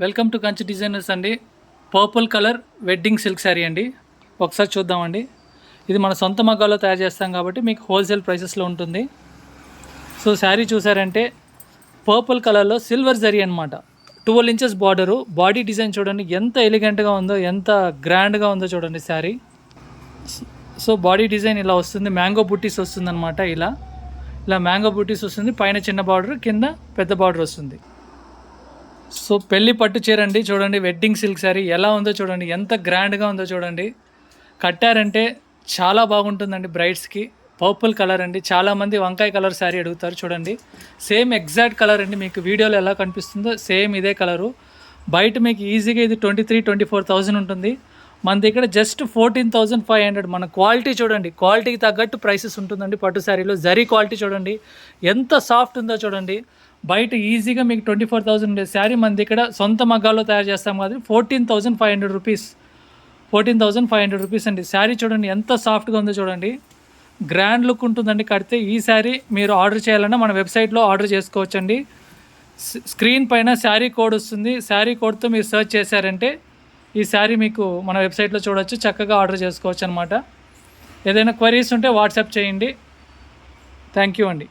Welcome to Kanchi designers అండి. Purple colour wedding silk sari అండి. ఒకసారి చూద్దామండి. ఇది మన సొంత మగ్గాలో తయారు చేస్తాం కాబట్టి మీకు హోల్సేల్ ప్రైసెస్లో ఉంటుంది. సో శారీ చూసారంటే పర్పుల్ కలర్లో సిల్వర్ జరీ అనమాట. 12 ఇంచెస్ బార్డరు. బాడీ డిజైన్ చూడండి ఎంత ఎలిగెంట్గా ఉందో, ఎంత గ్రాండ్గా ఉందో చూడండి శారీ. సో బాడీ డిజైన్ ఇలా వస్తుంది. మ్యాంగో బుట్టీస్ వస్తుంది అనమాట. ఇలా మ్యాంగో బుట్టీస్ వస్తుంది. పైన చిన్న బార్డర్, కింద పెద్ద బార్డర్ వస్తుంది. సో పెళ్ళి పట్టు చీర అండి. చూడండి వెడ్డింగ్ సిల్క్ శారీ ఎలా ఉందో చూడండి, ఎంత గ్రాండ్గా ఉందో చూడండి. కట్టారంటే చాలా బాగుంటుందండి బ్రైడ్స్కి. పర్పుల్ కలర్ అండి. చాలామంది వంకాయ కలర్ శారీ అడుగుతారు. చూడండి సేమ్ ఎగ్జాక్ట్ కలర్ అండి. మీకు వీడియోలో ఎలా కనిపిస్తుందో సేమ్ ఇదే కలరు. బయట మీకు ఈజీగా ఇది 23,000-24,000 ఉంటుంది. మన దగ్గర జస్ట్ 14,500. మన క్వాలిటీ చూడండి, క్వాలిటీకి తగ్గట్టు ప్రైసెస్ ఉంటుందండి. పట్టు శారీలో జరీ క్వాలిటీ చూడండి ఎంత సాఫ్ట్ ఉందో చూడండి. బయట ఈజీగా మీకు 24,000 ఉండే శారీ మన దగ్గర సొంత మగ్గాల్లో తయారు చేస్తాం కాబట్టి 14,500 రూపీస్. 14,500 రూపీస్ అండి. శారీ చూడండి ఎంత సాఫ్ట్గా ఉందో చూడండి. గ్రాండ్ లుక్ ఉంటుందండి కడితే. ఈ శారీ మీరు ఆర్డర్ చేయాలన్నా మన వెబ్సైట్లో ఆర్డర్ చేసుకోవచ్చండి. స్క్రీన్ పైన శారీ కోడ్ వస్తుంది. శారీ కోడ్తో మీరు సెర్చ్ చేశారంటే ఈ శారీ మీకు మన వెబ్సైట్లో చూడవచ్చు. చక్కగా ఆర్డర్ చేసుకోవచ్చు అనమాట. ఏదైనా క్వరీస్ ఉంటే వాట్సాప్ చేయండి. థ్యాంక్ యూ అండి.